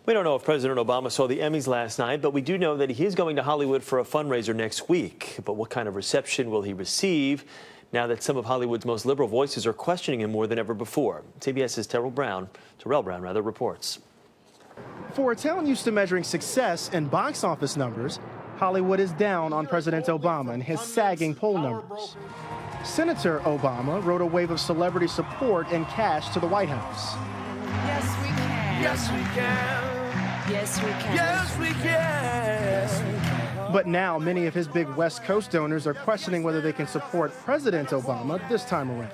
We don't know if President Obama saw the Emmys last night, but we do know that he is going to Hollywood for a fundraiser next week. But what kind of reception will he receive now that some of Hollywood's most liberal voices are questioning him more than ever before? CBS's Terrell Brown reports. For a town used to measuring success in box office numbers, Hollywood is down on President Obama and his sagging poll numbers. Senator Obama wrote a wave of celebrity support and cash to the White House. Yes, we can. Yes, we can. Yes, we can. Yes, we can. Yes, we can. But now many of his big West Coast donors are questioning whether they can support President Obama this time around.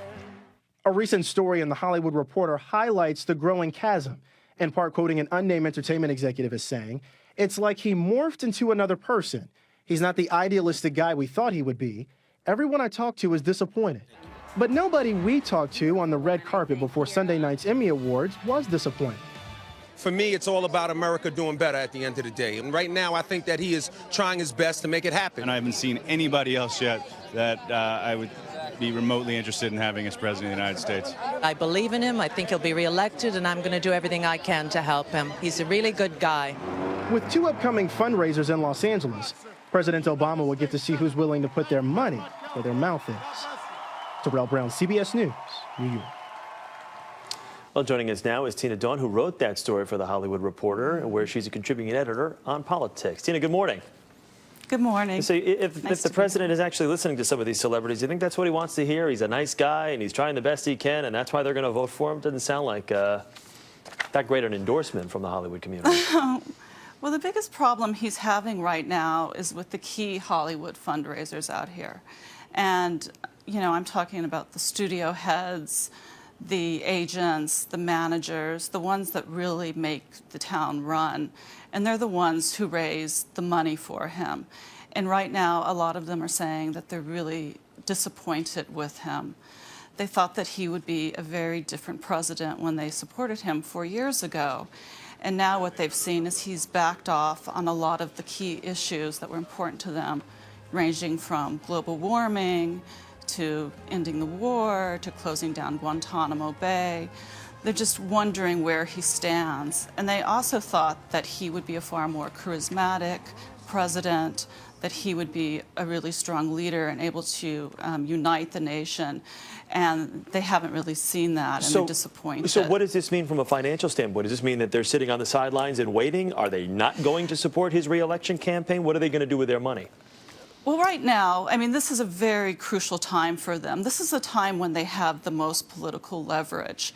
A recent story in The Hollywood Reporter highlights the growing chasm, in part quoting an unnamed entertainment executive as saying, "It's like he morphed into another person. He's not the idealistic guy we thought he would be. Everyone I talked to is disappointed." But nobody we talked to on the red carpet before Sunday night's Emmy Awards was disappointed. For me, it's all about America doing better at the end of the day. And right now, I think that he is trying his best to make it happen. And I haven't seen anybody else yet that I would be remotely interested in having as president of the United States. I believe in him. I think he'll be reelected, and I'm going to do everything I can to help him. He's a really good guy. With two upcoming fundraisers in Los Angeles, President Obama will get to see who's willing to put their money where their mouth is. Terrell Brown, CBS News, New York. Well, joining us now is Tina Daunt, who wrote that story for The Hollywood Reporter, where she's a contributing editor on politics. Tina, good morning. Good morning. So if the president is actually listening to some of these celebrities, do you think that's what he wants to hear? He's a nice guy, and he's trying the best he can, and that's why they're going to vote for him? Doesn't sound like that great an endorsement from the Hollywood community. Well, the biggest problem he's having right now is with the key Hollywood fundraisers out here. And, you know, I'm talking about the studio heads, the agents, the managers, the ones that really make the town run. And they're the ones who raise the money for him. And right now, a lot of them are saying that they're really disappointed with him. They thought that he would be a very different president when they supported him 4 years ago. And now what they've seen is he's backed off on a lot of the key issues that were important to them, ranging from global warming to ending the war, to closing down Guantanamo Bay. They're just wondering where he stands. And they also thought that he would be a far more charismatic president, that he would be a really strong leader and able to unite the nation. And they haven't really seen that, and they're disappointed. So what does this mean from a financial standpoint? Does this mean that they're sitting on the sidelines and waiting? Are they not going to support his re-election campaign? What are they going to do with their money? Well, right now, I mean, this is a very crucial time for them. This is a time when they have the most political leverage.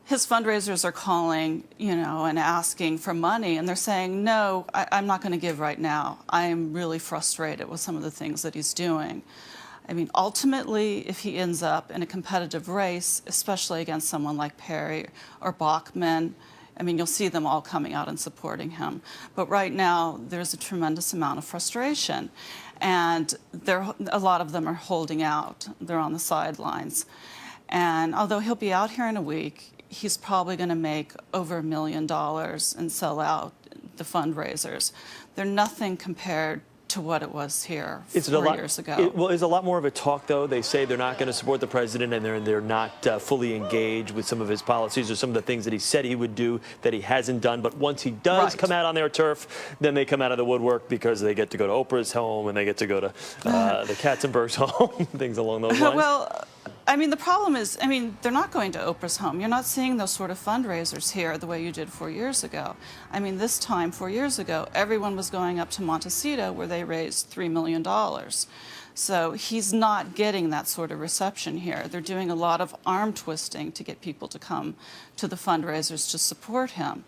His fundraisers are calling, you know, and asking for money, and they're saying, no, I'm not going to give right now. I'm really frustrated with some of the things that he's doing. I mean, ultimately, if he ends up in a competitive race, especially against someone like Perry or Bachman, I mean, you'll see them all coming out and supporting him. But right now, there's a tremendous amount of frustration. And a lot of them are holding out. They're on the sidelines. And although he'll be out here in a week, he's probably going to make over $1 million and sell out the fundraisers. They're nothing compared to what it was here 4 years ago. Well, is a lot more of a talk, though? They say they're not going to support the president, and they're not fully engaged with some of his policies or some of the things that he said he would do that he hasn't done. But once he does come out on their turf, then they come out of the woodwork because they get to go to Oprah's home and they get to go to the Katzenberg's home, things along those lines. Well, I mean, the problem is, I mean, they're not going to Oprah's home. You're not seeing those sort of fundraisers here the way you did 4 years ago. I mean, this time, 4 years ago, everyone was going up to Montecito where they raised $3 million. So he's not getting that sort of reception here. They're doing a lot of arm twisting to get people to come to the fundraisers to support him.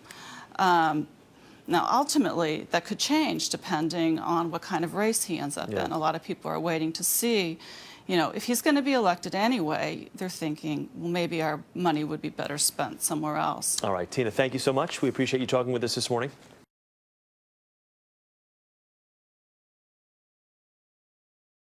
Now, ultimately, that could change depending on what kind of race he ends up in. A lot of people are waiting to see, you know, if he's going to be elected anyway, they're thinking, well, maybe our money would be better spent somewhere else. All right, Tina, thank you so much. We appreciate you talking with us this morning.